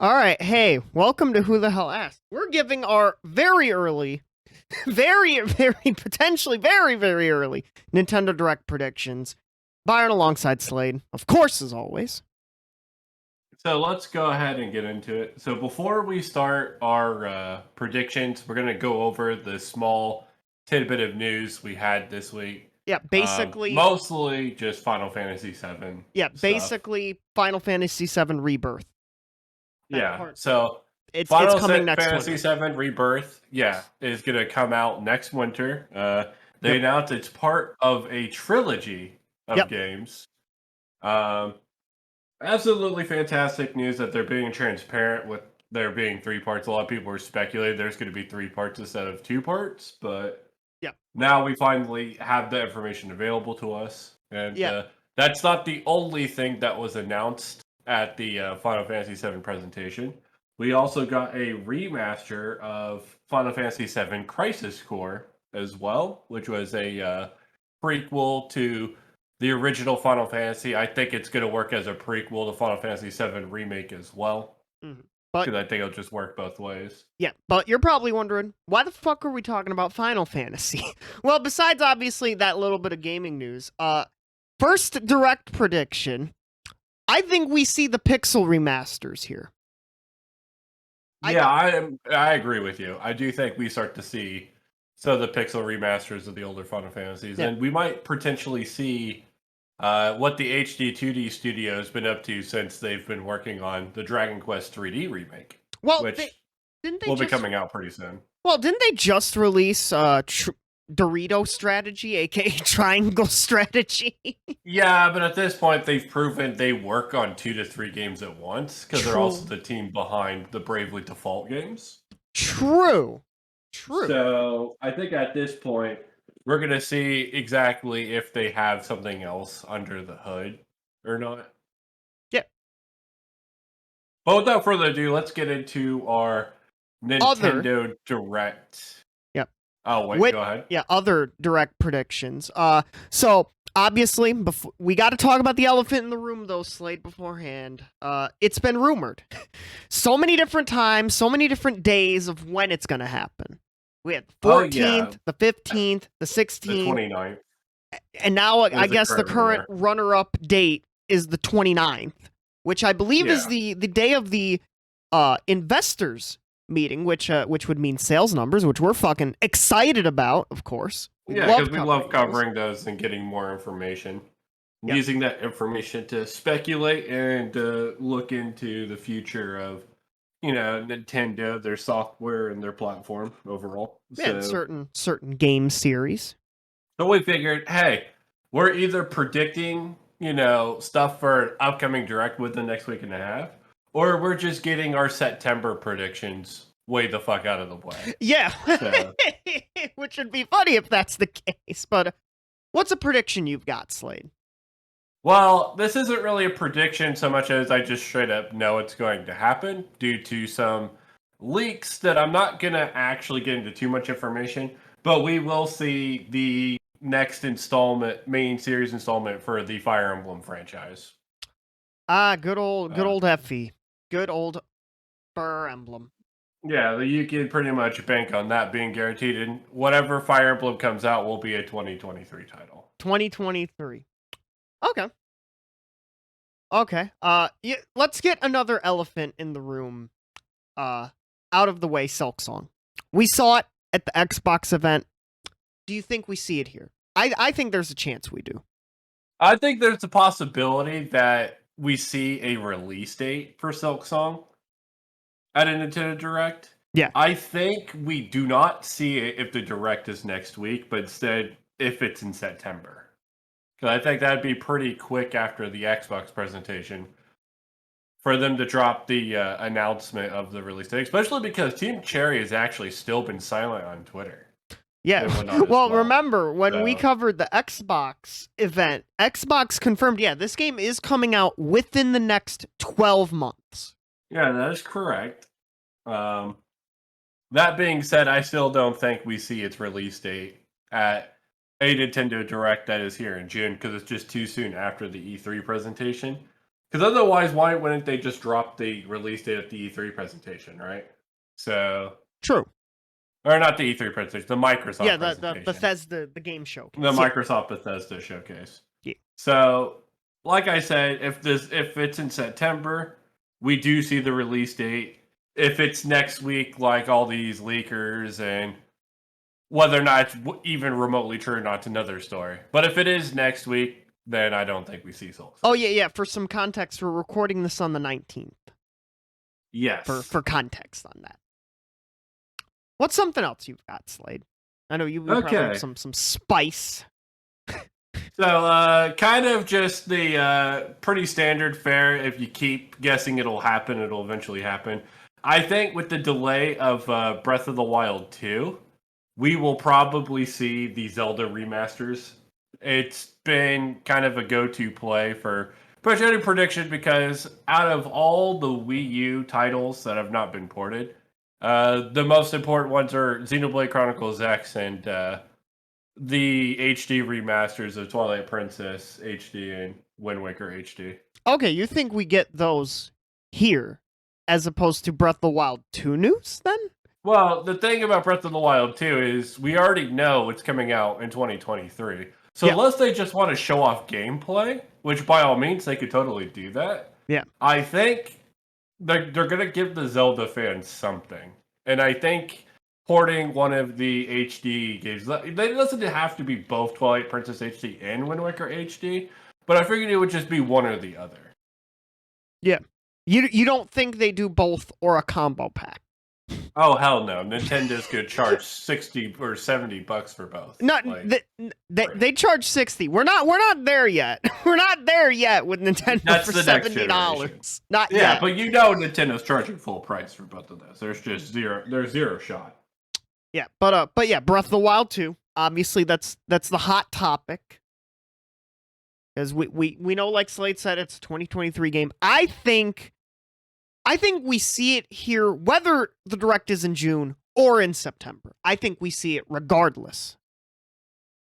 All right, hey, welcome to Who the Hell Asked. We're giving our very early, very potentially very early Nintendo Direct predictions. Byron alongside Slade, of course, as always. So let's go ahead and get into it. So before we start our predictions, we're going to go over the small tidbit of news we had this week. Yeah, basically, Mostly just Final Fantasy VII stuff. Final Fantasy VII Rebirth. That Yeah. part, So it's coming next Fantasy winter. VII Rebirth, yeah, is going to come out next winter. They Yep, announced it's part of a trilogy of yep, games. Um, Absolutely fantastic news that they're being transparent with there being three parts. A lot of people were speculating there's going to be three parts instead of two parts, but yep, now we finally have the information available to us. And yep. that's not the only thing that was announced at the Final Fantasy VII presentation. We also got a remaster of Final Fantasy VII Crisis Core as well, which was a prequel to the original Final Fantasy. I think it's going to work as a prequel to Final Fantasy VII Remake as well, Mhm. But because I think it'll just work both ways. yeah, but you're probably wondering, why the fuck are we talking about Final Fantasy? Well, besides obviously that little bit of gaming news, first direct prediction, I think we see the Pixel remasters here. Yeah, I agree with you. I do think we start to see some of the pixel remasters of the older Final Fantasies, Yeah. and we might potentially see what the HD 2D studio has been up to since they've been working on the Dragon Quest 3D remake, Well, which didn't they will be just coming out pretty soon. didn't they just release Dorito strategy, aka Triangle strategy? Yeah, but at this point, they've proven they work on 2 to 3 games at once because they're also True. the team behind the Bravely Default games. True. True. So I think at this point, we're going to see exactly if they have something else under the hood or not. Yeah. But without further ado, let's get into our Other. Nintendo Direct. Yep. Oh, wait, With go ahead. yeah, other direct predictions. So obviously, before we got to talk about the elephant in the room, though, Slade beforehand. It's been rumored, so many different times, so many different days of when it's gonna happen. We had the Oh, yeah, 14th, the 15th, the the 16th, 29th and now I is the guess the current current rumor. runner-up date is the 29th, which I believe is Yeah. the day of the investors meeting, which would mean sales numbers, which we're fucking excited about, of course. We Yeah, because love we love covering those. covering those and getting more information. Yep. Using that information to speculate and look into the future of, Nintendo, their software and their platform overall. Yeah, and So, certain game series. so we figured, hey, we're either predicting, stuff for an upcoming direct within the next week and a half, or we're just getting our September predictions way the fuck out of the way. Yeah. So, Which would be funny if that's the case. But what's a prediction you've got, Slade? well, this isn't really a prediction so much as I just straight up know it's going to happen due to some leaks that I'm not going to actually get into too much information, but we will see the next installment, main series installment for the Fire Emblem franchise. Ah, good Uh, old Effie. Good old Fire Emblem. yeah, you can pretty much bank on that being guaranteed, and whatever Fire Emblem comes out will be a 2023 title. 2023. Okay. Okay. Yeah, let's get another elephant in the room uh out of the way, Silk Song. We saw it at the Xbox event. Do you think we see it here? I think there's a chance we do. I think there's a possibility that we see a release date for Silk Song at a Nintendo Direct. Yeah. I think we do not see it if the Direct is next week, but instead if it's in September. Because I think that'd be pretty quick after the Xbox presentation for them to drop the announcement of the release date, especially because Team Cherry has actually still been silent on Twitter Yeah. and whatnot as Well, well. remember when we So, covered the Xbox event, Xbox confirmed, yeah, this game is coming out within the next 12 months. yeah, that is correct. Um, that being said, I still don't think we see its release date at a Nintendo Direct that is here in June because it's just too soon after the E3 presentation. Because otherwise, why wouldn't they just drop the release date at the E3 presentation, right? So, True. or not the E3 presentation, the Microsoft Yeah, the presentation. Bethesda, the game showcase. The Microsoft Bethesda showcase. Yeah. So, like I said, if it's in September, we do see the release date. If it's next week, like all these leakers, and whether or not it's even remotely true or not, it's another story. But if it is next week, then I don't think we see Souls. Oh yeah. For some context, we're recording this on the 19th. Yes. For context on that. What's something else you've got, Slade? I know you probably have some spice. So, kind of just the pretty standard fare. If you keep guessing it'll happen, it'll eventually happen. I think with the delay of Breath of the Wild 2, we will probably see the Zelda remasters. It's been kind of a go-to play for pretty much any prediction because out of all the Wii U titles that have not been ported, the most important ones are Xenoblade Chronicles X and the HD remasters of Twilight Princess HD and Wind Waker HD. Okay, you think we get those here as opposed to Breath of the Wild 2 news then? Well, the thing about Breath of the Wild 2 is we already know it's coming out in 2023. So unless they just want to show off gameplay, which by all means they could totally do that. Yeah. I think they're going to give the Zelda fans something. And I think porting one of the HD games, it doesn't have to be both Twilight Princess HD and Wind Waker HD, but I figured it would just be one or the other. Yeah. You don't think they do both or a combo pack? Oh hell no! Nintendo's gonna charge $60 or $70 for both. Not they charge $60. We're not there yet. We're not there yet with Nintendo. That's for the $70. Not yeah, yet. but you know Nintendo's charging full price for both of those. There's just zero. There's zero shot. Yeah, but yeah, Breath of the Wild 2. Obviously, that's the hot topic. Because we know, like Slade said, it's a 2023 game. I think we see it here, whether the Direct is in June or in September. I think we see it regardless.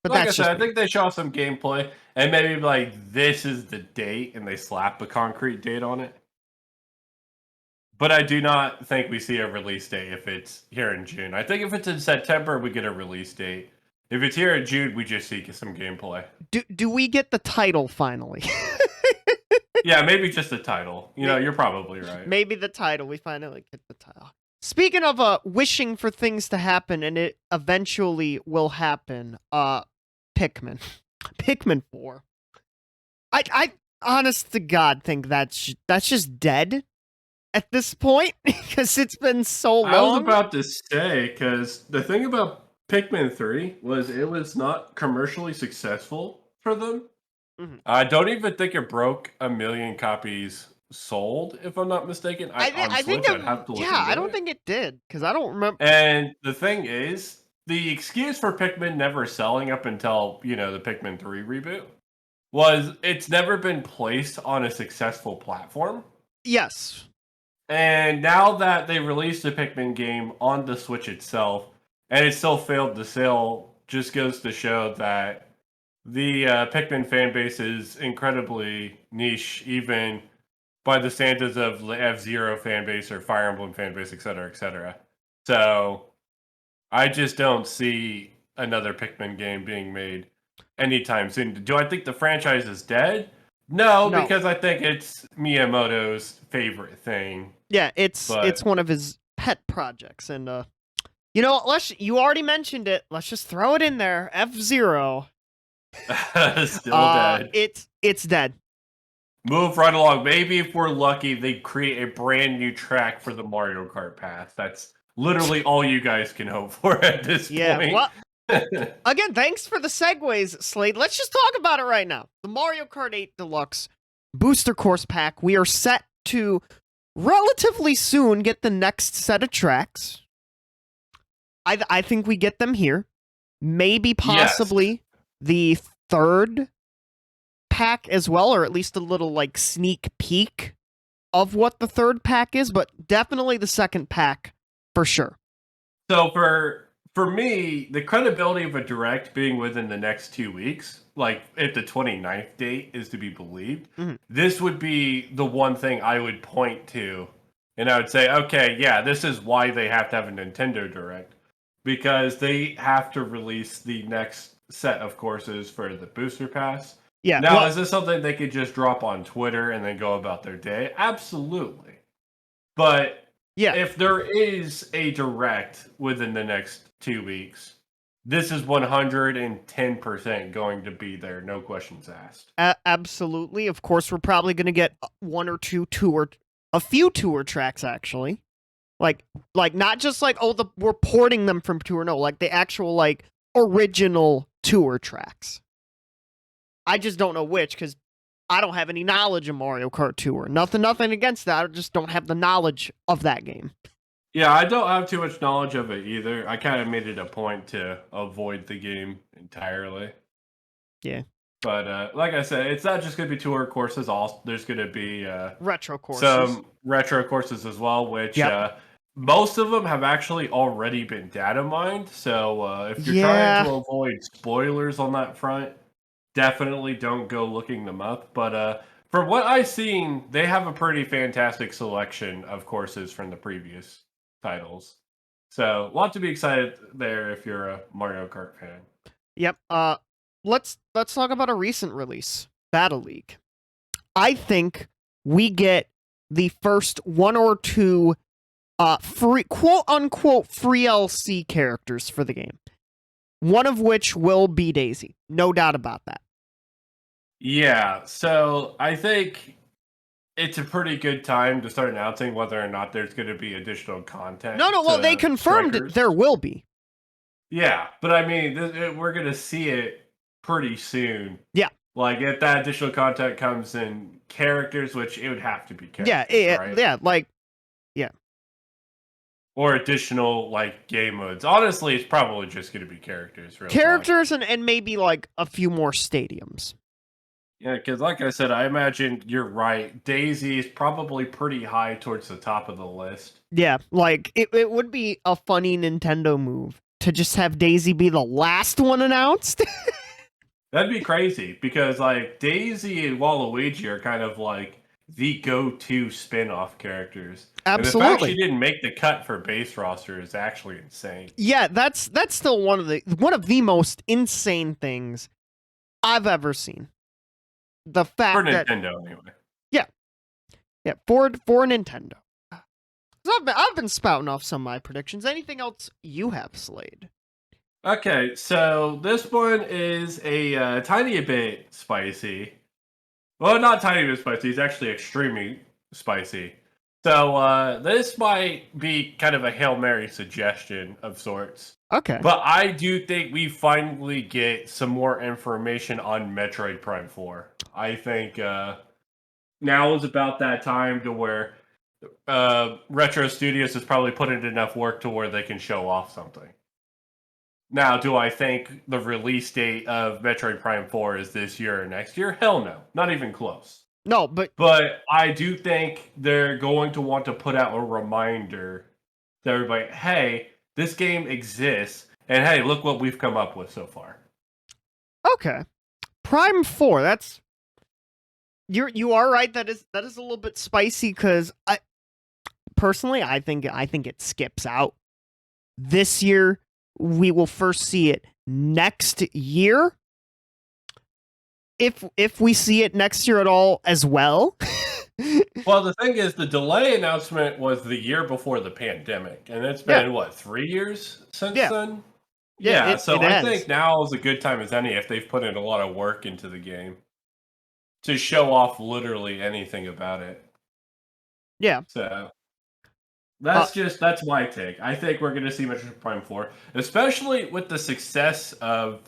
But like I said, I think they show some gameplay, and maybe like this is the date, and they slap a concrete date on it. But I do not think we see a release date if it's here in June. I think if it's in September, we get a release date. If it's here in June, we just see some gameplay. Do we get the title finally? Yeah, maybe just the title. You know, you're probably right. Maybe the title. We finally get the title. Speaking of wishing for things to happen, and it eventually will happen, Pikmin. Pikmin 4. I honest to God think that's just dead at this point because it's been so long. I was about to say, because the thing about Pikmin 3 was it was not commercially successful for them. Mm-hmm. I don't even think it broke 1 million copies sold, if I'm not mistaken. I think I'd have to look into I don't think it did because I don't remember. And the thing is, the excuse for Pikmin never selling up until the Pikmin 3 reboot was it's never been placed on a successful platform. Yes. And now that they released the Pikmin game on the Switch itself, and it still failed to sell, just goes to show that the Pikmin fan base is incredibly niche, even by the standards of the F-Zero fan base or Fire Emblem fan base, etc., etc. So I just don't see another Pikmin game being made anytime soon. Do I think the franchise is dead? No, because I think it's Miyamoto's favorite thing. Yeah, it's one of his pet projects, and you already mentioned it. Let's just throw it in there. F-Zero. Still dead. It's dead. Move right along. Maybe if we're lucky, they create a brand new track for the Mario Kart path. That's literally all you guys can hope for at this point. Well, again, thanks for the segues, Slade. Let's just talk about it right now. The Mario Kart 8 Deluxe Booster Course Pack. We are set to relatively soon get the next set of tracks. I think we get them here. Maybe possibly the third pack as well, or at least a little sneak peek of what the third pack is, but definitely the second pack for sure. So for for me, the credibility of a direct being within the next 2 weeks, like if the 29th date is to be believed, Mhm. this would be the one thing I would point to. And I would say, okay, yeah, this is why they have to have a Nintendo Direct. Because they have to release the next set of courses for the Booster Pass. Yeah, Now, well, is this something they could just drop on Twitter and then go about their day? Absolutely. But yeah, if there is a direct within the next 2 weeks, this is 110% going to be there, no questions asked. absolutely. Of course, we're probably going to get one or two tour, a few tour tracks actually. Like not just like we're porting them from tour, no, like the actual like original tour tracks. I just don't know which because I don't have any knowledge of Mario Kart Tour. Nothing against that. I just don't have the knowledge of that game. Yeah, I don't have too much knowledge of it either. I kind of made it a point to avoid the game entirely. Yeah. But like I said, it's not just going to be tour courses. Also, there's going to be Retro courses. some retro courses as well, which most of them have actually already been data mined. So if you're trying to avoid spoilers on that front, definitely don't go looking them up. But from what I've seen, they have a pretty fantastic selection of courses from the previous titles. So a lot to be excited there if you're a Mario Kart fan. Yep. Let's talk about a recent release, Battle League. I think we get the first one or two free, quote unquote, free LC characters for the game. One of which will be Daisy. No doubt about that. Yeah, so I think it's a pretty good time to start announcing whether or not there's going to be additional content. No, well, they confirmed there will be. Yeah, but I mean, we're going to see it pretty soon. Yeah. Like, if that additional content comes in characters, which it would have to be characters, right? Yeah. Or additional, like, game modes. Honestly, it's probably just going to be characters. Characters and maybe, like, a few more stadiums. Yeah, because like I said, I imagine you're right. Daisy is probably pretty high towards the top of the list. Yeah, like, it would be a funny Nintendo move to just have Daisy be the last one announced. That'd be crazy, because, like, Daisy and Waluigi are kind of, like, the go-to spin-off characters. Absolutely. And the fact she didn't make the cut for base roster is actually insane. Yeah, that's still one of the most insane things I've ever seen. The fact for Nintendo, anyway. Yeah, for Nintendo. So I've been spouting off some of my predictions. Anything else you have, Slade? Okay, so this one is a tiny bit spicy. Well, not tiny bit spicy. It's actually extremely spicy. So this might be kind of a Hail Mary suggestion of sorts. Okay. But I do think we finally get some more information on Metroid Prime 4. I think now is about that time to where Retro Studios has probably put in enough work to where they can show off something. Now, do I think the release date of Metroid Prime 4 is this year or next year? Hell no. Not even close. No, but I do think they're going to want to put out a reminder to everybody, hey, this game exists, and hey, look what we've come up with so far. Okay. Prime 4, that's you are right, that is a little bit spicy because I think it skips out. This year we will first see it next year. If we see it next year at all as well. Well, the thing is, the delay announcement was the year before the pandemic, and it's been, 3 years since then? Yeah, so I think now is a good time as any if they've put in a lot of work into the game to show off literally anything about it. Yeah. So that's my take. I think we're going to see Metroid Prime 4, especially with the success of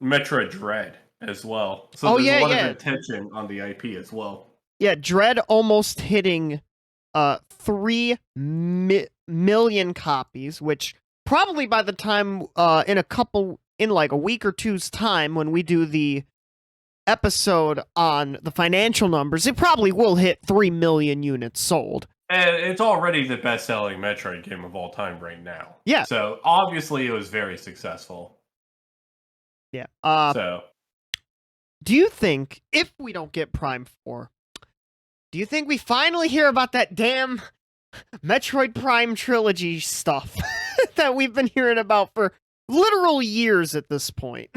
Metroid Dread as well. So there's a lot of attention on the IP as well. Yeah, Dread almost hitting 3 million copies, which probably by the time in like a week or two's time when we do the episode on the financial numbers, it probably will hit 3 million units sold. And it's already the best-selling Metroid game of all time right now. Yeah. So obviously it was very successful. Yeah. So Do you think if we don't get Prime 4, do you think we finally hear about that damn Metroid Prime trilogy stuff that we've been hearing about for literal years at this point?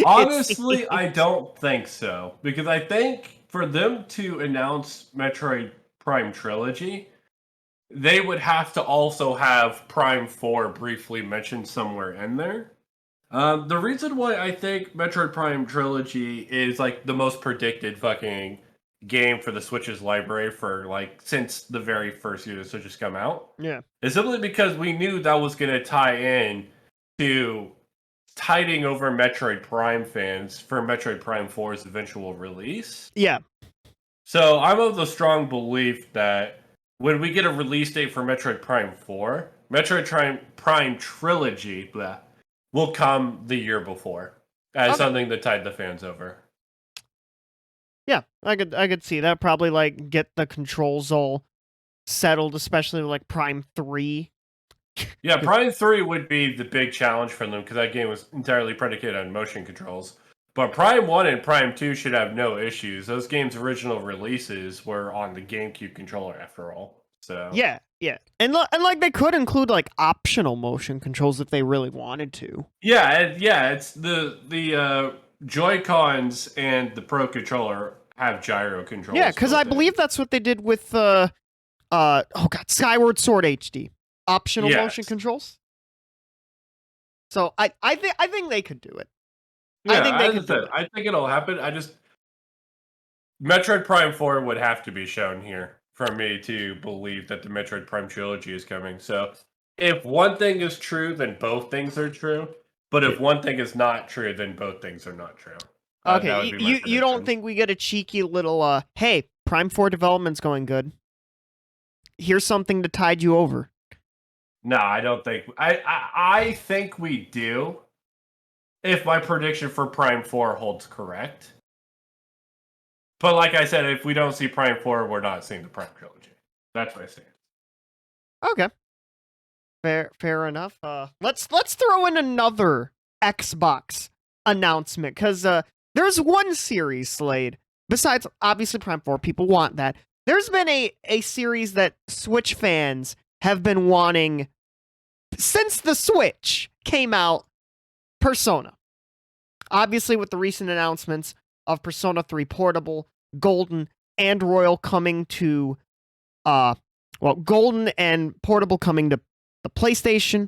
honestly, I don't think so. Because I think for them to announce Metroid Prime Trilogy, they would have to also have Prime 4 briefly mentioned somewhere in there. The reason why I think Metroid Prime Trilogy is like the most predicted fucking game for the Switch's library for like since the very first year the Switch has come out Yeah. is simply because we knew that was going to tie in to tiding over Metroid Prime fans for Metroid Prime 4's eventual release. Yeah. So I'm of the strong belief that when we get a release date for Metroid Prime 4, Prime Trilogy will come the year before as Okay. something to tide the fans over. Yeah, I could see that. Probably like get the controls all settled, especially like Prime 3. Yeah, Prime 3 would be the big challenge for them because that game was entirely predicated on motion controls. But Prime 1 and Prime 2 should have no issues. Those games' original releases were on the GameCube controller after all. So Yeah, yeah. And like they could include like optional motion controls if they really wanted to. yeah, it's the Joy Cons and the Pro controller have gyro controls. Yeah, cuz I built in. believe that's what they did with Skyward Sword HD. Optional motion Yes. controls. So I think they could do it. Yeah, I think they as I could do said, it. I think it'll happen. Metroid Prime 4 would have to be shown here for me to believe that the Metroid Prime trilogy is coming. So if one thing is true, then both things are true. But if one thing is not true, then both things are not true. That Okay, would be my you don't prediction. think we get a cheeky little hey, Prime 4 development's going good. Here's something to tide you over. No, I don't think. I think we do. If my prediction for Prime 4 holds correct. But like I said, if we don't see Prime 4, we're not seeing the Prime trilogy. That's what I say. Okay. Fair enough. Let's throw in another Xbox announcement cuz there's one series, Slade. Besides obviously Prime 4, people want that. There's been a series that Switch fans have been wanting since the Switch came out, Persona. Obviously with the recent announcements of Persona 3 Portable, Golden, and Royal coming to Golden and Portable coming to the PlayStation,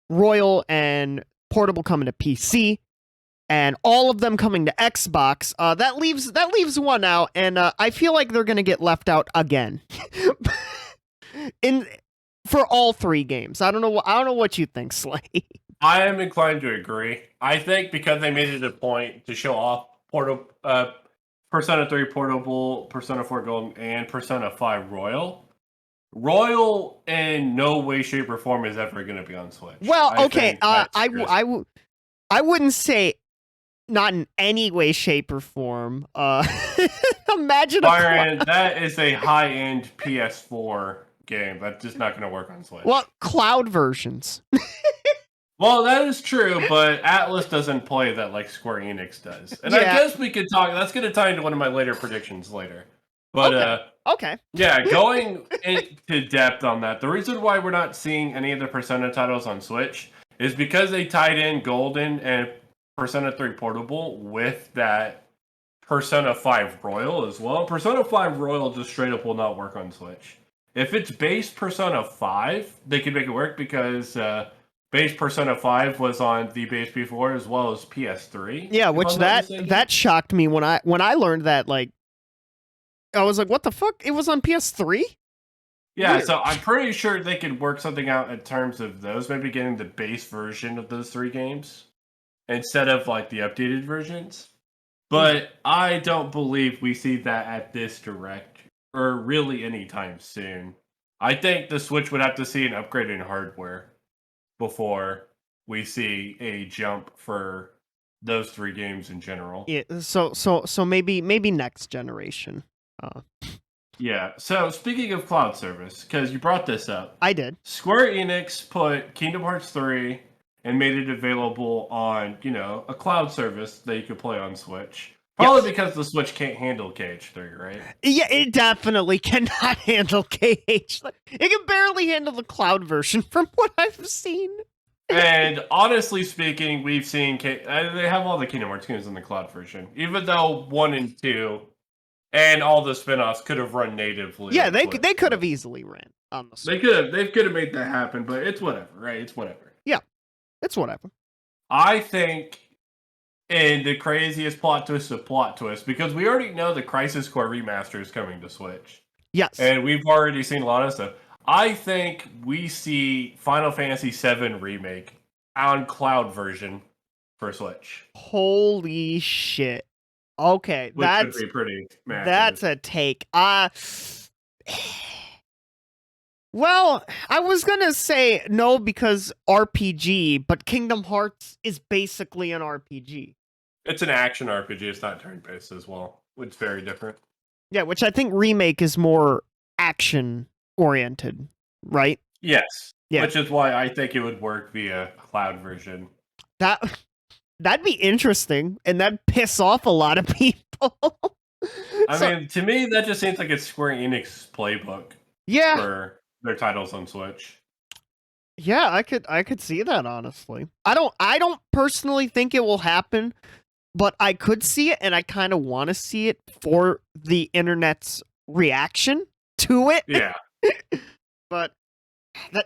Royal and Portable coming to PC, and all of them coming to Xbox. That leaves one out, and I feel like they're gonna get left out again. For all three games. I don't know what you think, Slade. I am inclined to agree. I think because they made it a point to show off Persona 3 Portable, Persona 4 Golden, and Persona 5 Royal. Royal in no way, shape, or form is ever going to be on Switch. Well, okay, I wouldn't say not in any way, shape, or form. Imagine Byron, that is a high-end PS4 game. That's just not going to work on Switch. Well, cloud versions. Well, that is true, but Atlas doesn't play that like Square Enix does. And Yeah. I guess we could talk. That's going to tie into one of my later predictions later. But Okay. yeah, going into depth on that, the reason why we're not seeing any of the Persona titles on Switch is because they tied in Golden and Persona 3 Portable with that Persona 5 Royal as well. Persona 5 Royal just straight up will not work on Switch. If it's base Persona 5, they could make it work because base Persona 5 was on the base before as well as PS3. Yeah, which that shocked me when I learned that. Like, I was like, what the fuck? It was on PS3? Yeah, Weird. so I'm pretty sure they could work something out in terms of those, maybe getting the base version of those three games instead of like the updated versions. But I don't believe we see that at this direct or really anytime soon. I think the Switch would have to see an upgrade in hardware before we see a jump for those three games in general. Yeah. So maybe next generation. Yeah. So speaking of cloud service, because you brought this up, I did. Square Enix put Kingdom Hearts 3 and made it available on, a cloud service that you could play on Switch. Probably Yes. because the Switch can't handle KH3, right? Yeah, it definitely cannot handle KH. It can barely handle the cloud version from what I've seen. And honestly speaking, we've seen they have all the Kingdom Hearts games in the cloud version, even though 1 and 2 and all the spin-offs could have run natively. Yeah, on Switch, they could but have easily ran on the Switch. they could have made that happen, but it's whatever, right? It's whatever. Yeah, it's whatever. I think, and the craziest plot twist of plot twist, because we already know the Crisis Core remaster is coming to Switch. Yes. And we've already seen a lot of stuff. I think we see Final Fantasy VII Remake on cloud version for Switch. Holy shit. Okay, Which would be pretty massive. That's a take. Well, I was gonna say no because RPG, but Kingdom Hearts is basically an RPG. It's an action RPG. It's not turn-based as well. It's very different. Yeah, which I think Remake is more action-oriented, right? Yes. Yeah. Which is why I think it would work via cloud version. That'd be interesting, and that'd piss off a lot of people. I mean, to me, that just seems like it's Square Enix's playbook. Yeah. For their titles on Switch. Yeah, I could see that, honestly. I don't personally think it will happen, but I could see it, and I kind of want to see it for the internet's reaction to it. Yeah. But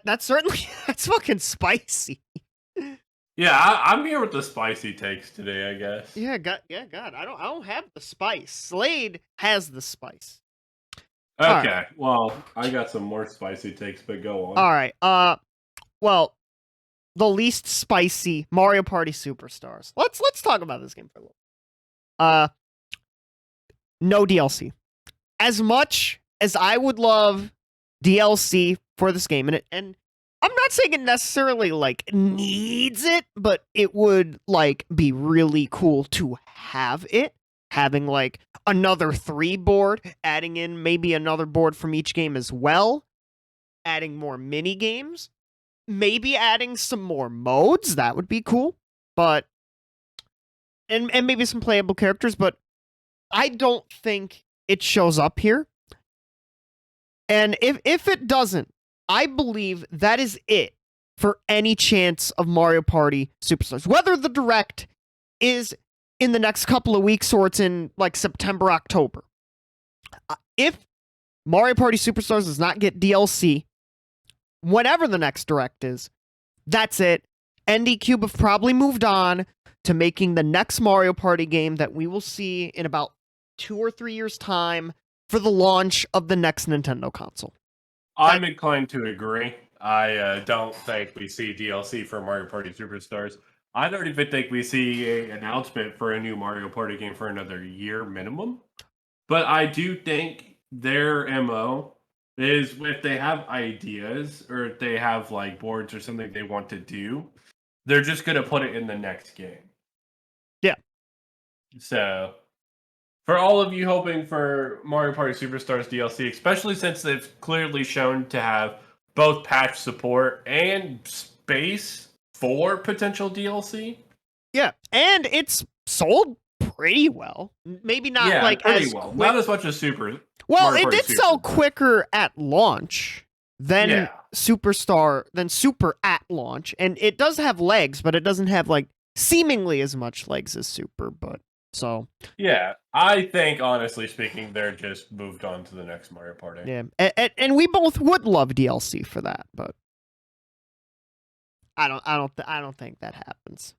that's certainly that's fucking spicy. Yeah, I'm here with the spicy takes today, I guess. Yeah, God. I don't have the spice. Slade has the spice. Okay, right. well, I got some more spicy takes, but go on. All right. Well, the least spicy Mario Party Superstars. Let's talk about this game for a little. No DLC. As much as I would love DLC for this game, and I'm not saying it necessarily needs it, but it would be really cool to have it. Having another 3 board, adding in maybe another board from each game as well, adding more mini games, maybe adding some more modes, that would be cool. But and maybe some playable characters, but I don't think it shows up here. And if it doesn't, I believe that is it for any chance of Mario Party Superstars. Whether the Direct is in the next couple of weeks or it's in September, October. If Mario Party Superstars does not get DLC, whenever the next Direct is, that's it. ND Cube have probably moved on to making the next Mario Party game that we will see in about 2 or 3 years' time for the launch of the next Nintendo console. I'm inclined to agree. I don't think we see DLC for Mario Party Superstars. I don't even think we see an announcement for a new Mario Party game for another year minimum. But I do think their MO is if they have ideas or if they have boards or something they want to do, they're just going to put it in the next game. Yeah. So, for all of you hoping for Mario Party Superstars DLC, especially since they've clearly shown to have both patch support and space for potential DLC. Yeah, and it's sold pretty well. Maybe not pretty well. Not as much as Super. Well, it did sell quicker at launch than Super at launch, and it does have legs, but it doesn't have seemingly as much legs as Super. But so yeah, I think honestly speaking, they're just moved on to the next Mario Party. Yeah, and we both would love DLC for that, but I don't think that happens.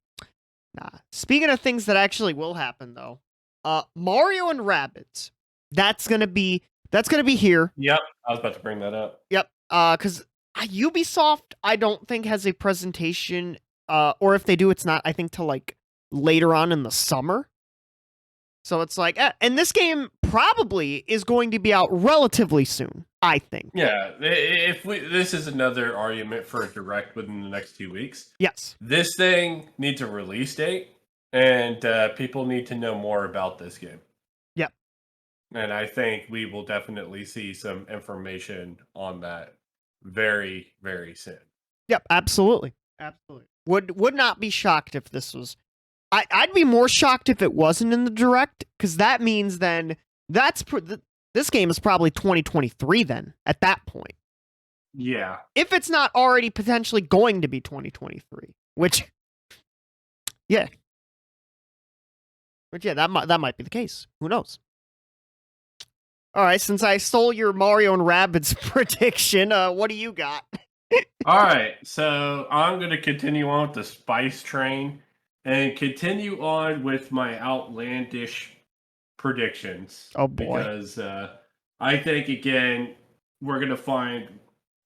Nah. Speaking of things that actually will happen, though, Mario and Rabbids. That's gonna be here. Yep, I was about to bring that up. Yep. Because Ubisoft, I don't think has a presentation. Or if they do, it's not. I think till later on in the summer. So it's and this game probably is going to be out relatively soon, I think. Yeah, this is another argument for a Direct within the next 2 weeks. Yes. This thing needs a release date, and people need to know more about this game. Yep. And I think we will definitely see some information on that very, very soon. Yep, absolutely. Absolutely. Would not be shocked if this was I'd be more shocked if it wasn't in the direct, because that means then this game is probably 2023 then at that point. Yeah. If it's not already potentially going to be 2023, which yeah, that might be the case. Who knows? All right, since I stole your Mario and Rabbids prediction, what do you got? All right. So I'm going to continue on with the spice train and continue on with my outlandish predictions. Oh, boy. Because I think, again, we're going to find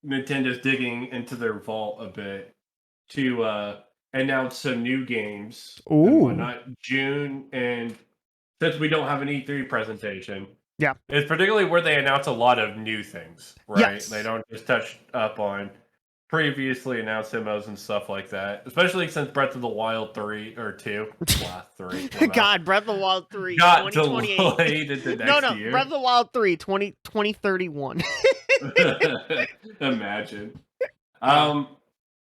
Nintendo's digging into their vault a bit to announce some new games and Ooh. whatnot. June, and since we don't have an E3 presentation, Yeah. it's particularly where they announce a lot of new things, right? Yes. They don't just touch up on previously announced demos and stuff like that, especially since Breath of the Wild 3 or 2, 3. God, Breath of the Wild 3 got 2028. delayed into next year. Breath of the Wild 3 2031. Imagine.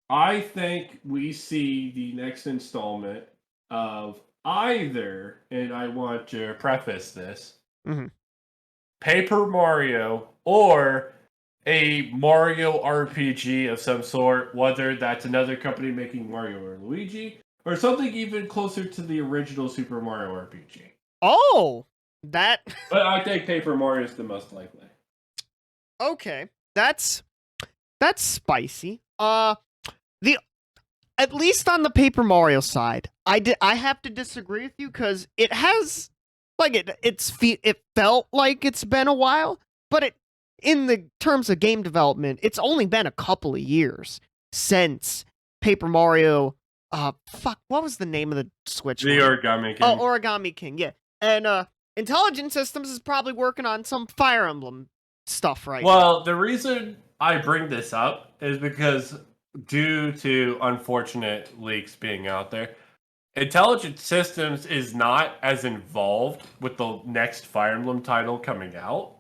I think we see the next installment of either, and I want to preface this, Paper Mario or a Mario RPG of some sort, whether that's another company making Mario or Luigi, or something even closer to the original Super Mario RPG. Oh, that. But I think Paper Mario is the most likely. Okay, that's spicy. At least on the Paper Mario side, I have to disagree with you, because it has it felt like it's been a while, but in the terms of game development, it's only been a couple of years since Paper Mario. What was the name of the Switch? The Origami King. Oh, Origami King, yeah. And Intelligent Systems is probably working on some Fire Emblem stuff right now. Well, the reason I bring this up is because due to unfortunate leaks being out there, Intelligent Systems is not as involved with the next Fire Emblem title coming out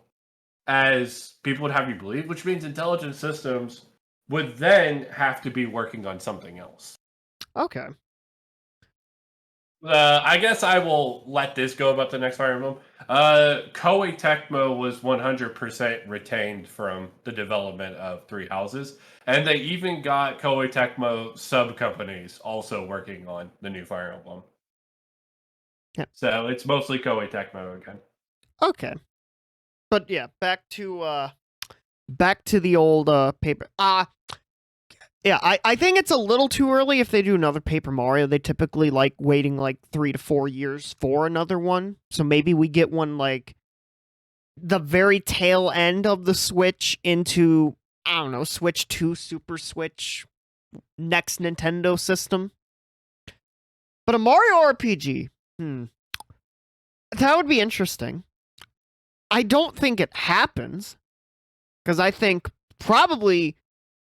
as people would have you believe, which means Intelligent Systems would then have to be working on something else. Okay. I guess I will let this go about the next Fire Emblem. Koei Tecmo was 100% retained from the development of Three Houses, and they even got Koei Tecmo sub-companies also working on the new Fire Emblem. Yeah. So it's mostly Koei Tecmo again. Okay. But yeah, back to the old paper. Yeah, I think it's a little too early if they do another Paper Mario. They typically like waiting like 3 to 4 years for another one. So maybe we get one like the very tail end of the Switch into, I don't know, Switch 2, Super Switch, next Nintendo system. But a Mario RPG, that would be interesting. I don't think it happens, because I think probably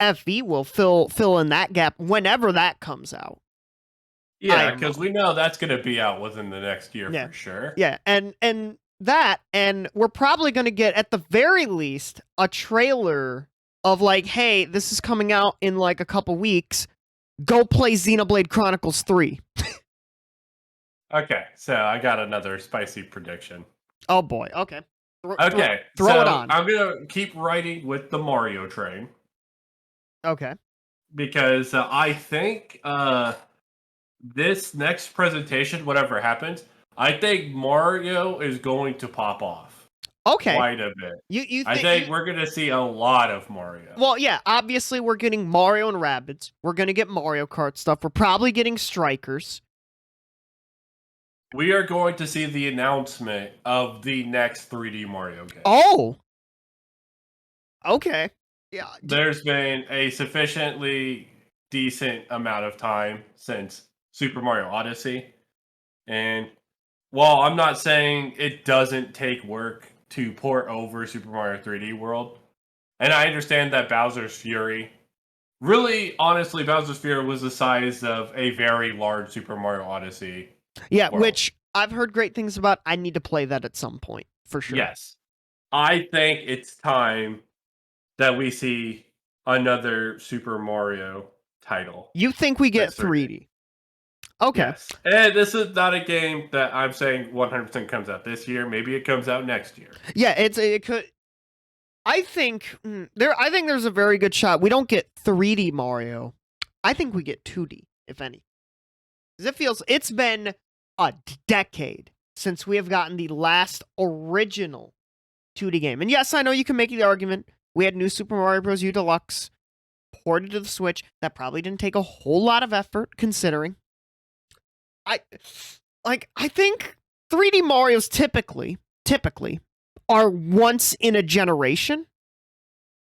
FE will fill in that gap whenever that comes out. Yeah, because we know that's going to be out within the next year for sure. Yeah, and we're probably going to get, at the very least, a trailer of like, hey, this is coming out in like a couple weeks. Go play Xenoblade Chronicles 3. Okay, so I got another spicy prediction. Oh boy, okay. Throw it on. I'm going to keep riding with the Mario train. Okay. Because I think this next presentation, whatever happens, I think Mario is going to pop off. Okay. Quite a bit. I think we're going to see a lot of Mario. Well, yeah, obviously we're getting Mario and Rabbids. We're going to get Mario Kart stuff. We're probably getting Strikers. We are going to see the announcement of the next 3D Mario game. Oh! Okay. Yeah. There's been a sufficiently decent amount of time since Super Mario Odyssey. And while I'm not saying it doesn't take work to port over Super Mario 3D World, and I understand that Bowser's Fury, really, honestly, Bowser's Fury was the size of a very large Super Mario Odyssey. Yeah, world. Which I've heard great things about. I need to play that at some point. for sure. Yes. I think it's time that we see another Super Mario title. You think we get That's 3D? Okay. Yes. And this is not a game that I'm saying 100% comes out this year. Maybe it comes out next year. Yeah, it could. I think I think there's a very good shot. We don't get 3D Mario. I think we get 2D, if any. Because it's been a decade since we have gotten the last original 2D game. And yes, I know you can make the argument. We had New Super Mario Bros. U Deluxe ported to the Switch. That probably didn't take a whole lot of effort, considering. I think 3D Mario's typically are once in a generation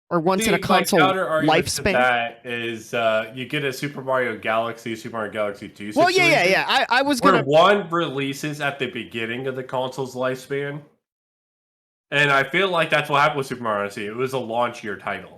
or once in a console lifespan. That is, you get a Super Mario Galaxy, Super Mario Galaxy 2 Well, situation. yeah. I was gonna. Where one releases at the beginning of the console's lifespan, and I feel like that's what happened with Super Mario Odyssey. It was a launch year title.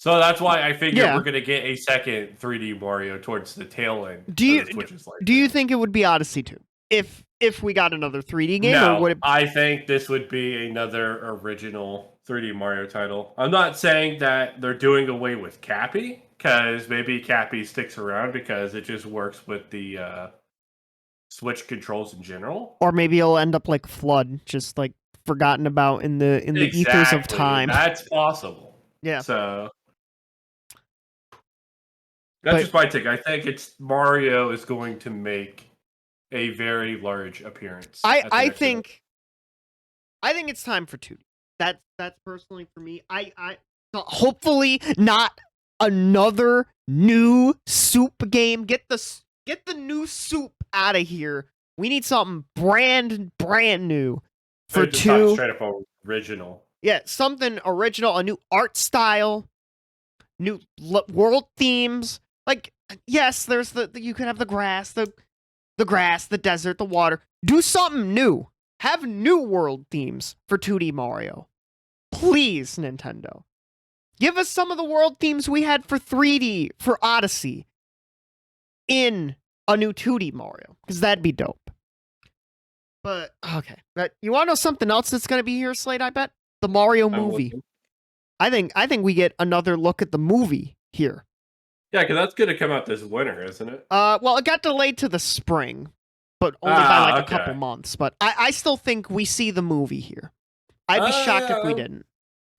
So that's why I figure we're going to get a second 3D Mario towards the tail end. Do you think it would be Odyssey 2 if we got another 3D game? No, or would it... I think this would be another original 3D Mario title. I'm not saying that they're doing away with Cappy, because maybe Cappy sticks around because it just works with the Switch controls in general. Or maybe it'll end up like Flood, just like forgotten about in the ethers of time. That's possible. Yeah. So that's just my take. I think Mario is going to make a very large appearance. I think it's time for 2D. That's personally for me. Hopefully not another new soup game. Get the new soup out of here. We need something brand new for 2. Straight up original. Yeah, something original, a new art style, new world themes. Like, yes, there's you could have the grass, the desert, the water. Do something new. Have new world themes for 2D Mario. Please, Nintendo. Give us some of the world themes we had for 3D, for Odyssey, in a new 2D Mario, because that'd be dope. But, okay. But you want to know something else that's going to be here, Slade, I bet? The Mario movie. I think we get another look at the movie here. Yeah, because that's going to come out this winter, isn't it? Well, it got delayed to the spring, but only by like a couple months. But I still think we see the movie here. I'd be shocked if we didn't.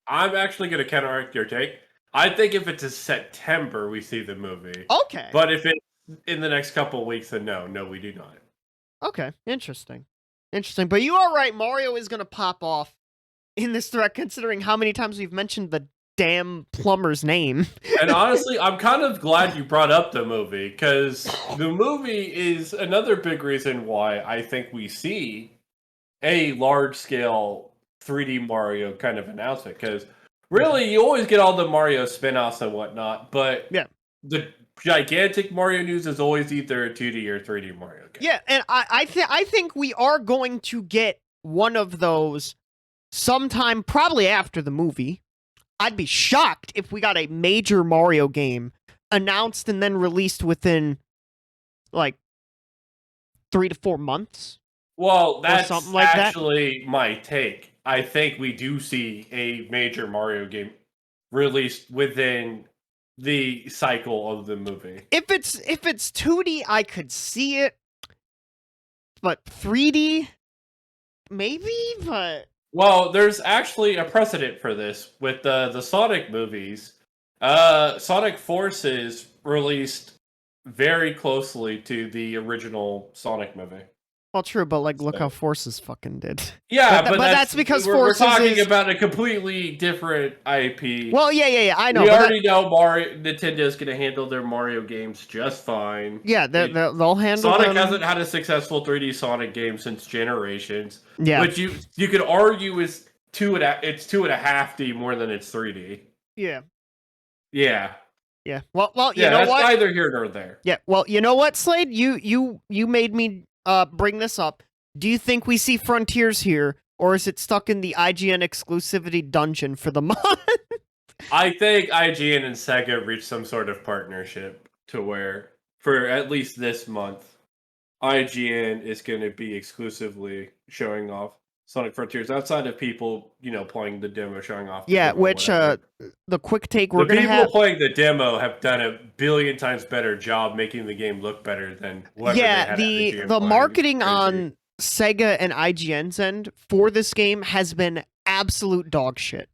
I'm actually going to counteract your take. I think if it's in September, we see the movie. Okay. But if it's in the next couple of weeks, then no, we do not. Okay, interesting. But you are right. Mario is going to pop off in this threat, considering how many times we've mentioned the damn plumber's name. And honestly, I'm kind of glad you brought up the movie, because the movie is another big reason why I think we see a large-scale 3D Mario kind of announcement. Because really, you always get all the Mario spin-offs and whatnot, but the gigantic Mario news is always either a 2D or 3D Mario game. Yeah, and I think we are going to get one of those sometime probably after the movie. I'd be shocked if we got a major Mario game announced and then released within like 3 to 4 months. Well, that's something like actually my take. I think we do see a major Mario game released within the cycle of the movie. If it's 2D, I could see it. But 3D, maybe, but... Well, there's actually a precedent for this with the Sonic movies. Sonic Forces released very closely to the original Sonic movie. Well, true, but like, look how Forces fucking did. Yeah, but that's because Forces we're talking about a completely different IP. Well, yeah, I know. We already know Nintendo's going to handle their Mario games just fine. Yeah, they'll handle Sonic hasn't had a successful 3D Sonic game since Generations. Yeah. Which you could argue is 2.5D more than it's 3D. Yeah. Yeah. Yeah. Well, you know what? That's neither here nor there. Yeah. Well, you know what, Slade? You made me bring this up. Do you think we see Frontiers here, or is it stuck in the IGN exclusivity dungeon for the month? I think IGN and Sega reached some sort of partnership to where, for at least this month, IGN is going to be exclusively showing off Sonic Frontiers outside of people, playing the demo, showing off the Yeah, demo, which whatever. the quick take we're The gonna people have. playing the demo have done a billion times better job making the game look better than whoever they Yeah, had IGN the playing. It's marketing crazy. on Sega and IGN's end for this game has been absolute dog shit.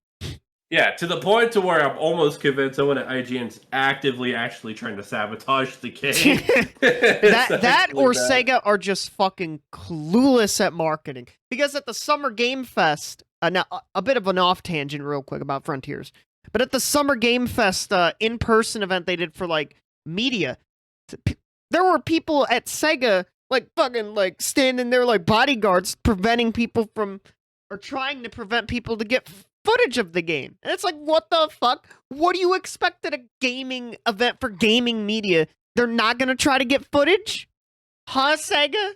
Yeah, to the point to where I'm almost convinced someone at IGN's actively actually trying to sabotage the game. It's that actually or bad. Sega are just fucking clueless at marketing. Because at the Summer Game Fest, now a bit of an off tangent real quick about Frontiers, but at the Summer Game Fest in-person event they did for like media, there were people at Sega like fucking like standing there like bodyguards preventing people from or trying to prevent people to get footage of the game. And it's like, what the fuck? What do you expect at a gaming event for gaming media? They're not gonna try to get footage? Huh, Sega?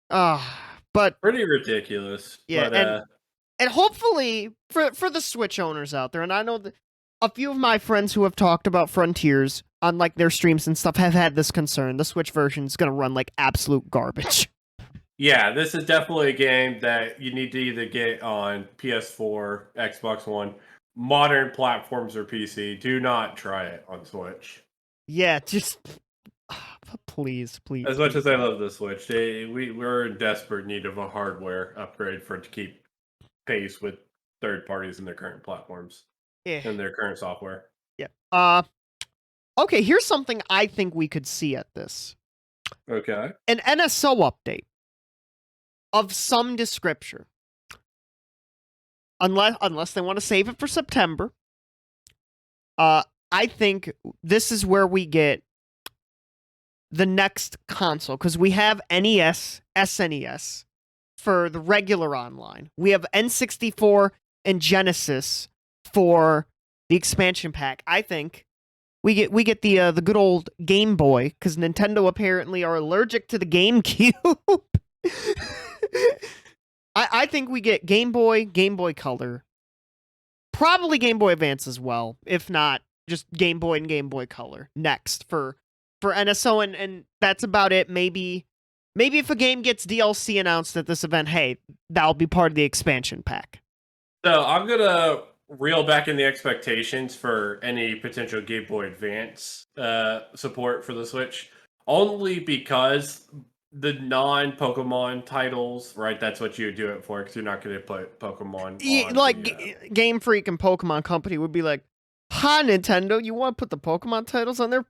But Pretty ridiculous. yeah, But and hopefully for the Switch owners out there, and I know that a few of my friends who have talked about Frontiers on like their streams and stuff have had this concern. The Switch version is gonna run like absolute garbage. yeah, this is definitely a game that you need to either get on PS4, Xbox One, modern platforms, or PC. Do not try it on Switch. Yeah, just please. As much Please. as I love the Switch, we're in desperate need of a hardware upgrade for it to keep pace with third parties in their current platforms Yeah. and their current software. Yeah. Okay, here's something I think we could see at this. Okay. An NSO update of some description. Unless they want to save it for September. I think this is where we get the next console, because we have NES, SNES for the regular online. We have N64 and Genesis for the expansion pack. I think we get the good old Game Boy, because Nintendo apparently are allergic to the GameCube. I think we get Game Boy, Game Boy Color, probably Game Boy Advance as well. If not, just Game Boy and Game Boy Color next for NSO, and that's about it. Maybe if a game gets DLC announced at this event, hey, that'll be part of the expansion pack. So I'm gonna reel back in the expectations for any potential Game Boy Advance support for the Switch, only because the non-Pokemon titles, right? That's what you would do it for, because you're not going to put Pokemon on Game Freak and Pokemon Company would be like, "Ha, Nintendo, you want to put the Pokemon titles on there?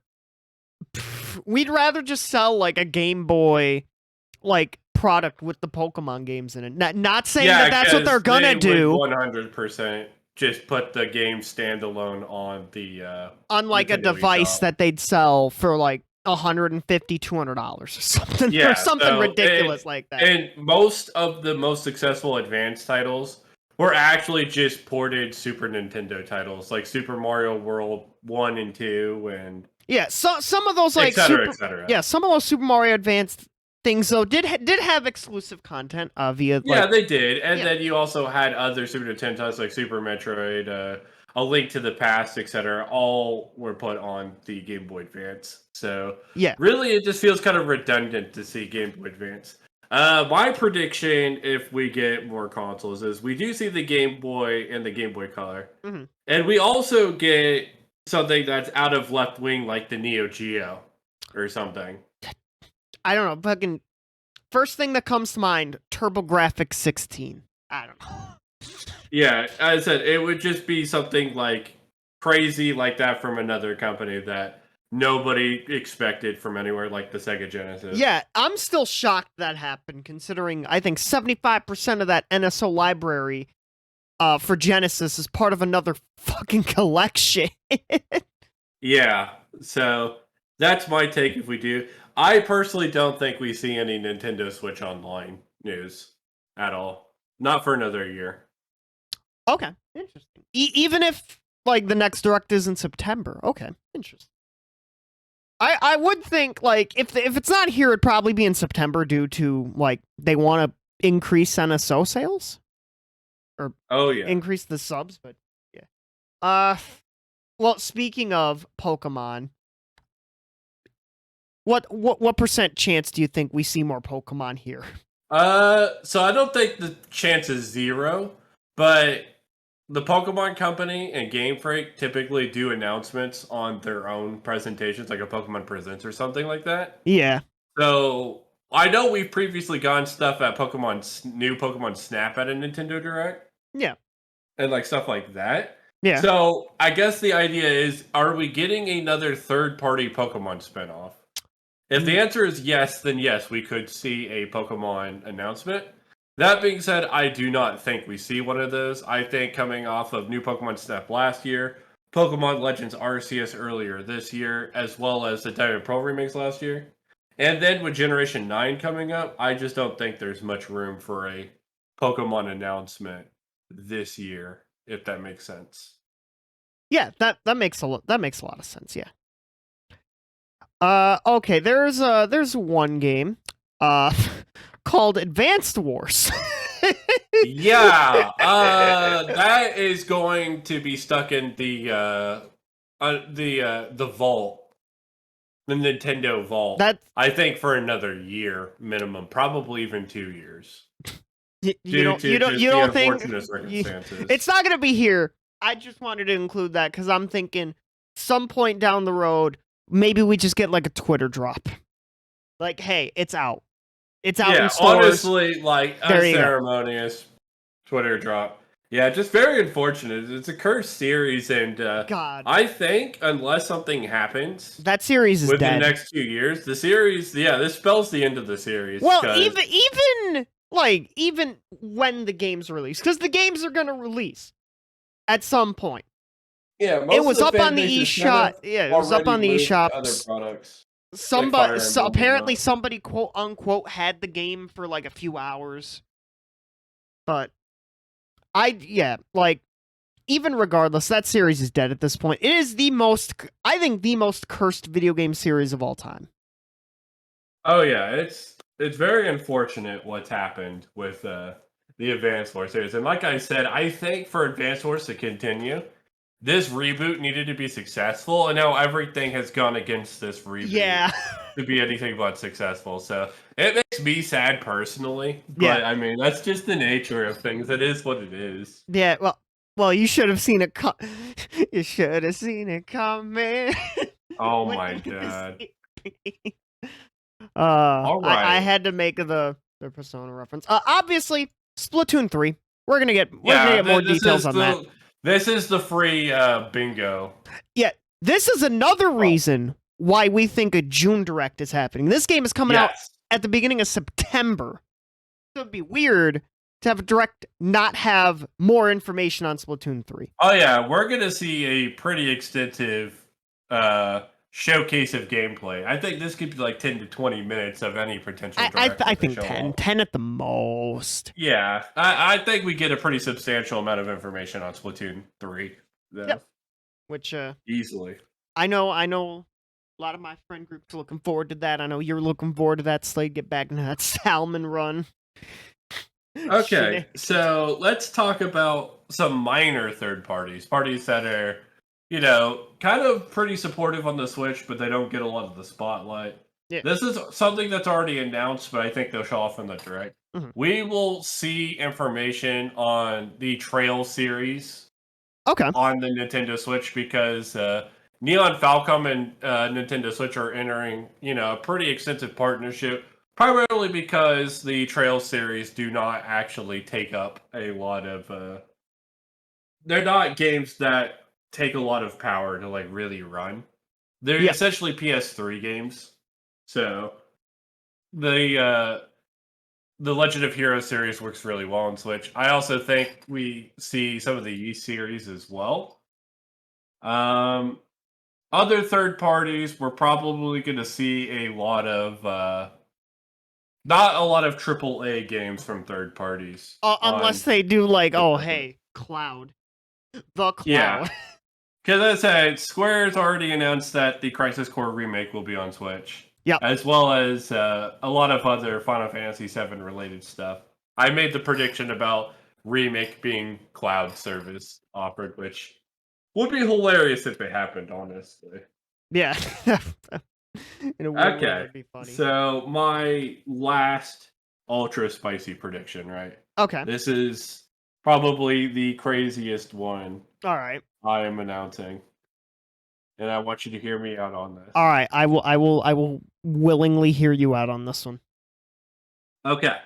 We'd rather just sell like a Game Boy like product with the Pokemon games in it. Not saying that that's what they're gonna do. 100% just put the game standalone on the on like a Nintendo device eShop. that they'd sell for like $150, $200 or something, Yeah, or something ridiculous like that. And most of the most successful advanced titles were actually just ported Super Nintendo titles, like Super Mario World 1 and 2, and yeah, so some of those like et cetera. Yeah, some of those Super Mario Advanced things though did have exclusive content via yeah, they did, and then you also had other Super Nintendo titles like Super Metroid, A Link to the Past, etc. All were put on the Game Boy Advance. So yeah, really, it just feels kind of redundant to see Game Boy Advance. My prediction, if we get more consoles, is we do see the Game Boy and the Game Boy Color, and we also get something that's out of left wing, like the Neo Geo or something. I don't know, fucking first thing that comes to mind, TurboGrafx 16. I don't know. Yeah, as I said, it would just be something like crazy like that from another company that nobody expected from anywhere, like the Sega Genesis. Yeah, I'm still shocked that happened, considering I think 75% of that NSO library for Genesis is part of another fucking collection. Yeah, so that's my take if we do. I personally don't think we see any Nintendo Switch Online news at all. Not for another year. Okay, interesting. Even if like the next Direct is in September. Okay, interesting. I would think like if it's not here, it'd probably be in September due to like they want to increase NSO sales or increase the subs. But yeah. Well, speaking of Pokemon, what percent chance do you think we see more Pokemon here? So I don't think the chance is zero, but the Pokemon Company and Game Freak typically do announcements on their own presentations, like a Pokemon Presents or something like that. Yeah. So I know we've previously gotten stuff at new Pokemon Snap at a Nintendo Direct Yeah. and like stuff like that. Yeah. So I guess the idea is, are we getting another third-party Pokemon spinoff? If the answer is yes, then yes, we could see a Pokemon announcement. That being said, I do not think we see one of those. I think coming off of new Pokemon Snap last year, Pokemon Legends Arceus earlier this year, as well as the Diamond Pearl remakes last year, and then with Generation 9 coming up, I just don't think there's much room for a Pokemon announcement this year, if that makes sense. Yeah, that makes a lot of sense, yeah. Okay, there's one game called Advanced Wars. Yeah, that is going to be stuck in the vault, the Nintendo vault. That I think for another year minimum, probably even 2 years, you due don't to you don't just you the don't think unfortunate circumstances. it's not gonna be here. I just wanted to include that because I'm thinking some point down the road, maybe we just get like a Twitter drop. Like, hey, it's out. It's out in stores. Honestly, like There you go. unceremonious Twitter drop. Yeah, just very unfortunate. It's a cursed series, and God, I think unless something happens that series is within dead. the next 2 years, the series, this spells the end of the series. Well, 'cause- even when the games release, because the games are gonna release at some point. yeah, It was up on the eShop. Yeah, it was up on the eShop. Other products. Somebody, Fire Emblem and apparently whatnot. somebody quote unquote had the game for like a few hours. But like even regardless, that series is dead at this point. It is I think the most cursed video game series of all time. Oh yeah, it's very unfortunate what's happened with the Advance Wars series. And like I said, I think for Advance Wars to continue, this reboot needed to be successful, and now everything has gone against this reboot Yeah. to be anything but successful. So it makes me sad personally, but Yeah. I mean that's just the nature of things. It is what it is. Yeah, well, you should have seen it you should have seen it coming. Oh When my you god! see- All right. I had to make the Persona reference. Obviously, Splatoon 3. We're gonna get more details on that. This is the free bingo. Yeah, this is another reason why we think a June Direct is happening. This game is coming out at the beginning of September. So it'd be weird to have a Direct not have more information on Splatoon 3. Oh yeah, we're gonna see a pretty extensive showcase of gameplay. I think this could be like 10 to 20 minutes of any potential Direct. I think 10 at the most. Yeah, I think we get a pretty substantial amount of information on Splatoon 3. Yep. Which easily. I know a lot of my friend groups are looking forward to that. I know you're looking forward to that, Slade. Get back into that Salmon run. Okay, so let's talk about some minor third parties that are, kind of pretty supportive on the Switch, but they don't get a lot of the spotlight. Yeah. This is something that's already announced, but I think they'll show off in the Direct. Mhm. We will see information on the Trail series Okay. on the Nintendo Switch because Neon Falcom and Nintendo Switch are entering, a pretty extensive partnership, primarily because the Trail series do not actually take up a lot of they're not games that take a lot of power to like really run. They're essentially PS3 games. So the Legend of Heroes series works really well on Switch. I also think we see some of the Yeast series as well. Other third parties, we're probably going to see a lot of not a lot of AAA games from third parties. Unless they do like, oh hey, Cloud. The Cloud. Yeah. Because as I said, Square's already announced that the Crisis Core remake will be on Switch. Yeah. As well as a lot of other Final Fantasy VII related stuff. I made the prediction about remake being cloud service offered, which would be hilarious if it happened, honestly. Yeah. In a weird way, that'd be funny. So my last ultra spicy prediction, right? Okay. This is probably the craziest one All right. I am announcing, and I want you to hear me out on this. All right. I will willingly hear you out on this one. Okay.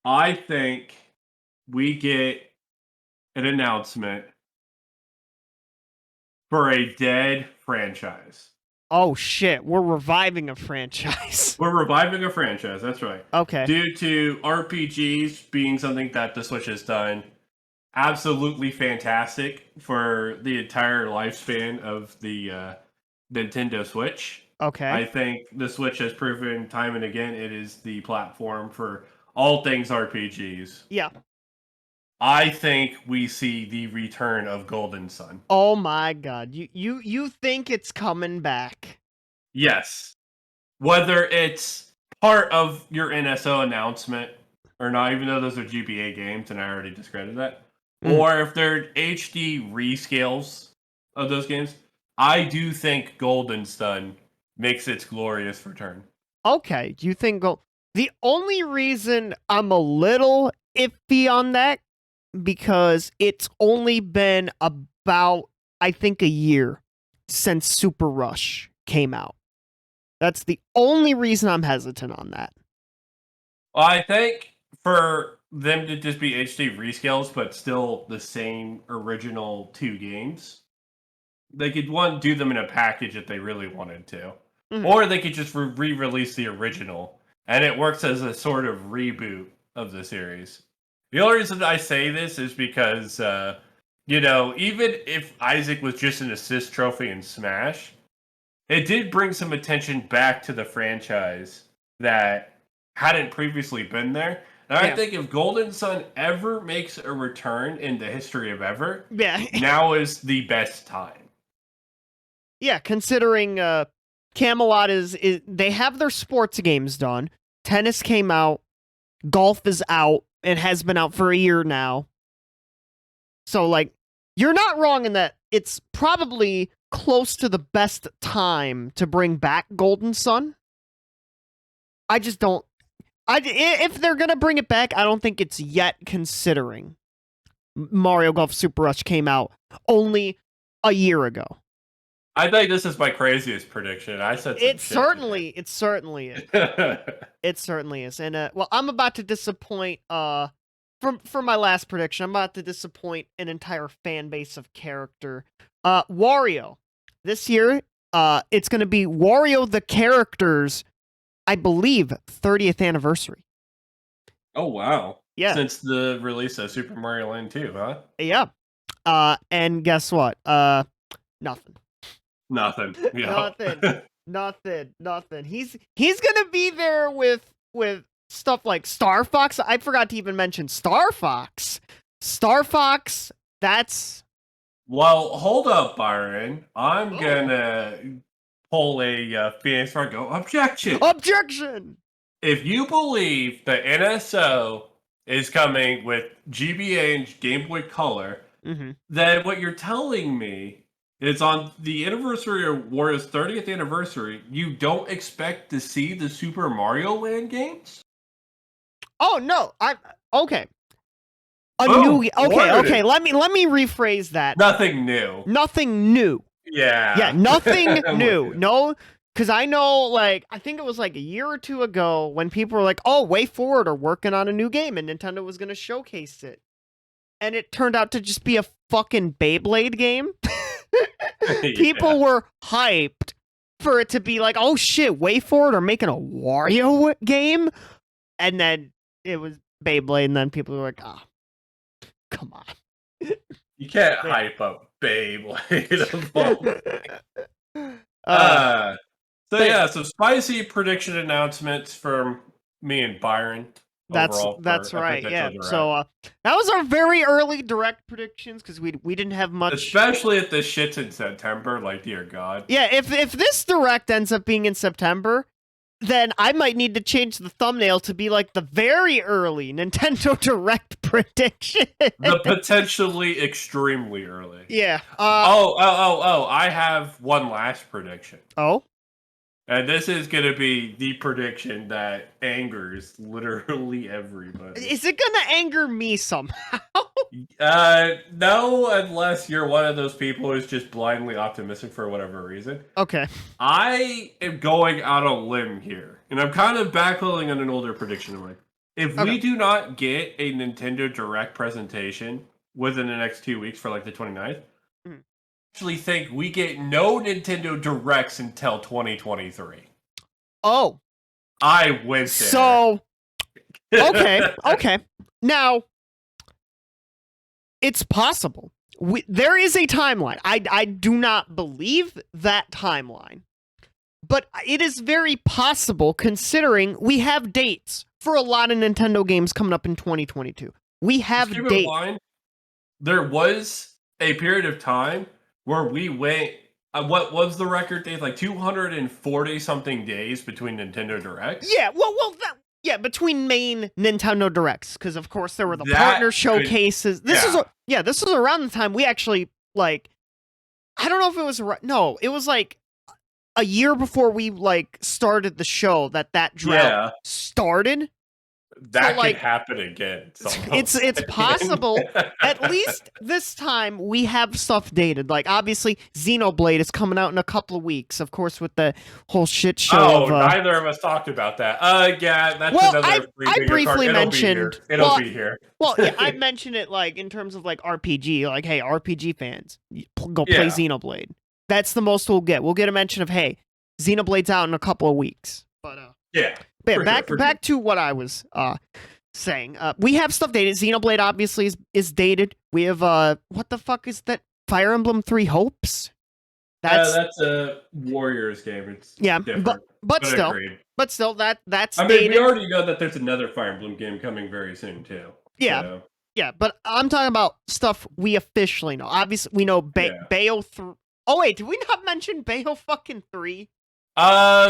I think we get an announcement for a dead franchise. Oh shit, we're reviving a franchise. We're reviving a franchise, that's right. Okay. Due to RPGs being something that the Switch has done absolutely fantastic for the entire lifespan of the Nintendo Switch. Okay. I think the Switch has proven time and again it is the platform for all things RPGs. Yeah. I think we see the return of Golden Sun. Oh my god. You think it's coming back. Yes. Whether it's part of your NSO announcement or not, even though those are GBA games and I already discredited that, or if they're HD rescales of those games, I do think Golden Sun makes its glorious return. Okay. Do you think the only reason I'm a little iffy on that because it's only been about I think a year since Super Rush came out. That's the only reason I'm hesitant on that. Well, I think for them to just be HD rescales, but still the same original two games, they could do them in a package if they really wanted to, or they could just re-release the original, and it works as a sort of reboot of the series. The only reason I say this is because, even if Isaac was just an assist trophy in Smash, it did bring some attention back to the franchise that hadn't previously been there. And I think if Golden Sun ever makes a return in the history of ever, now is the best time. Yeah, considering Camelot is they have their sports games done. Tennis came out, golf is out, and has been out for a year now. So, like, you're not wrong in that it's probably close to the best time to bring back Golden Sun. I just don't. If they're gonna bring it back, I don't think it's yet, considering Mario Golf Super Rush came out only a year ago. I think this is my craziest prediction. I said it certainly is. It certainly is. And well, I'm about to disappoint. For my last prediction, I'm about to disappoint an entire fan base of character. Wario. This year, it's going to be Wario the character's, I believe, 30th anniversary. Oh wow! Yeah. Since the release of Super Mario Land 2, huh? Yeah. And guess what? Nothing. Nothing. Yeah. Nothing. He's gonna be there with stuff like Star Fox. I forgot to even mention Star Fox. Star Fox. That's. Well, hold up, Byron. I'm gonna pull a Phoenix Fargo objection. Objection. If you believe the NSO is coming with GBA and Game Boy Color, then what you're telling me is on the anniversary of Wario's 30th anniversary, you don't expect to see the Super Mario Land games? Oh no! Okay. Okay. Let me rephrase that. Nothing new. Nothing new. Yeah, nothing new. No, because I know, like, I think it was like a year or two ago when people were like, "Oh, Way Forward are working on a new game," and Nintendo was going to showcase it, and it turned out to just be a fucking Beyblade game. People were hyped for it to be like, "Oh shit, Way Forward are making a Wario game," and then it was Beyblade, and then people were like, "Ah, come on." You can't hype up Beyblade. Some spicy prediction announcements from me and Byron. That's right. Yeah. So that was our very early direct predictions because we didn't have much. Especially if this shit's in September, like, dear God. Yeah. If this direct ends up being in September, then I might need to change the thumbnail to be like the very early Nintendo Direct prediction. The potentially extremely early. Yeah. I have one last prediction. Oh? And this is going to be the prediction that angers literally everybody. Is it gonna anger me somehow? No, unless you're one of those people who's just blindly optimistic for whatever reason. Okay. I am going out on a limb here, and I'm kind of backpedaling on an older prediction of mine. If we do not get a Nintendo Direct presentation within the next 2 weeks for like the 29th, I actually think we get no Nintendo Directs until 2023. Oh. I went there. So, okay. Now, it's possible. There is a timeline. I do not believe that timeline. But it is very possible considering we have dates for a lot of Nintendo games coming up in 2022. We have dates. There was a period of time where we went, what was the record date? Like 240 something days between Nintendo Directs? Yeah, between main Nintendo Directs, because of course there were the partner showcases. This is around the time we actually, like, I don't know if it was, it was like a year before we, like, started the show that drought started. That could happen again. It's possible. At least this time we have stuff dated. Like, obviously, Xenoblade is coming out in a couple of weeks. Of course, with the whole shit show. Neither of us talked about that. Yeah, that's another. I briefly mentioned. It'll be here. Well, yeah, I mentioned it like in terms of like RPG. Like, hey, RPG fans, go play Xenoblade. That's the most we'll get. We'll get a mention of, hey, Xenoblade's out in a couple of weeks. But back to what I was saying. We have stuff dated. Xenoblade obviously is dated. We have what the fuck is that? Fire Emblem 3 Hopes. That's a Warriors game. It's different. but still that's. I mean, we already know that there's another Fire Emblem game coming very soon too. Yeah. So. Yeah, but I'm talking about stuff we officially know. Obviously, we know Bayo 3. Oh wait, did we not mention Bayo fucking 3?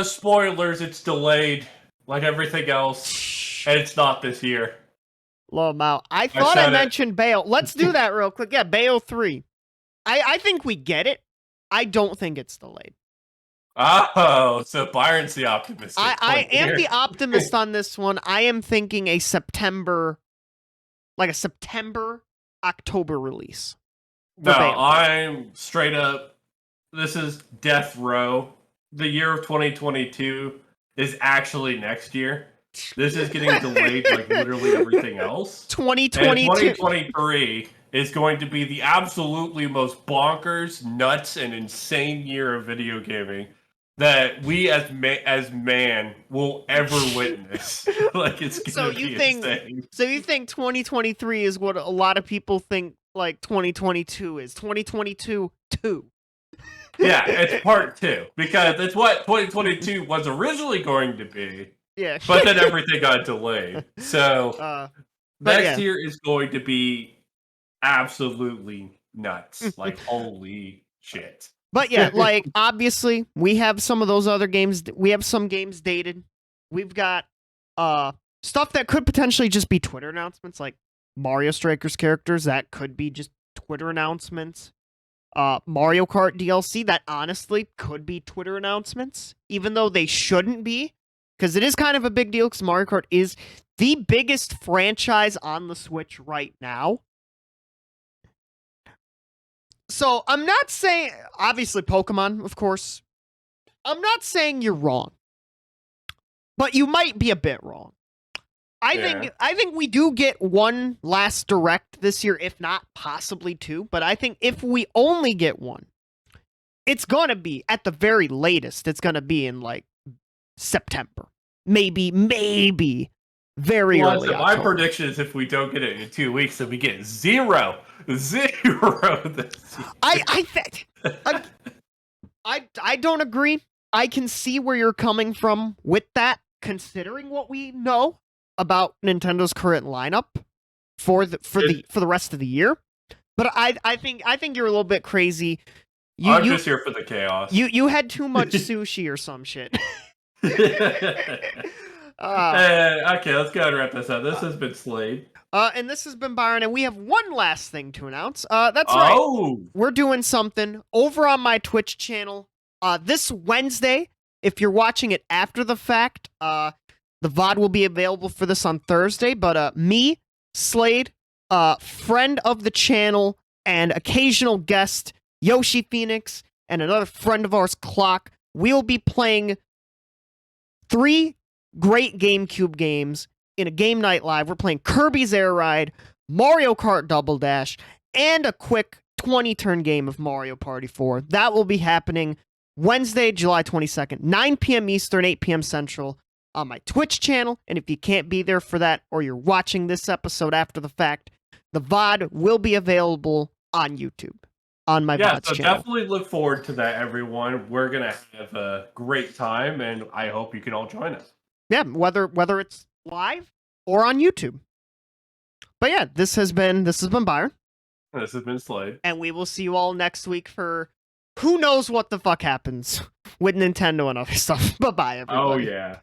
Spoilers, it's delayed like everything else, and it's not this year. Low amount. I thought I mentioned Bayo. Let's do that real quick. Yeah, Bayo 3. I think we get it. I don't think it's delayed. Oh, so Byron's the optimist. I am the optimist on this one. I am thinking a September, October release. No, I'm straight up. This is death row. The year of 2022 is actually next year. This is getting delayed like literally everything else. 2022. And 2023 is going to be the absolutely most bonkers, nuts, and insane year of video gaming that we as man will ever witness. Like, it's gonna be insane. So you think 2023 is what a lot of people think like 2022 is? 2022 2. Yeah, it's part 2 because it's what 2022 was originally going to be. Yeah, but then everything got delayed. So next year is going to be absolutely nuts. Like, holy shit. But yeah, like, obviously we have some of those other games. We have some games dated. We've got stuff that could potentially just be Twitter announcements, like Mario Strikers characters that could be just Twitter announcements. Mario Kart DLC that honestly could be Twitter announcements, even though they shouldn't be, because it is kind of a big deal, because Mario Kart is the biggest franchise on the Switch right now. So I'm not saying, obviously Pokemon, of course, I'm not saying you're wrong, but you might be a bit wrong. I think we do get one last Direct this year, if not possibly 2. But I think if we only get one, it's gonna be at the very latest. It's gonna be in like September, maybe very early. My prediction is if we don't get it in 2 weeks, then we get zero this year. I don't agree. I can see where you're coming from with that, considering what we know about Nintendo's current lineup for the rest of the year, but I think you're a little bit crazy. I'm just here for the chaos. You had too much sushi or some shit. Okay, let's go and wrap this up. This has been Slade. And this has been Byron, and we have one last thing to announce. That's right. We're doing something over on my Twitch channel. This Wednesday, if you're watching it after the fact, the VOD will be available for this on Thursday. But me, Slade, friend of the channel and occasional guest Yoshi Phoenix, and another friend of ours, Clock, we'll be playing 3 great GameCube games in a game night live. We're playing Kirby's Air Ride, Mario Kart Double Dash, and a quick 20-turn game of Mario Party 4. That will be happening Wednesday, July 22nd, 9 p.m. Eastern, 8 p.m. Central on my Twitch channel. And if you can't be there for that, or you're watching this episode after the fact, the VOD will be available on YouTube on my VODs so channel. Definitely look forward to that, everyone. We're going to have a great time, and I hope you can all join us. Yeah, whether it's live or on YouTube. But yeah, this has been Byron. This has been Slade. And we will see you all next week for who knows what the fuck happens with Nintendo and other stuff. Bye-bye, everybody. Oh, yeah.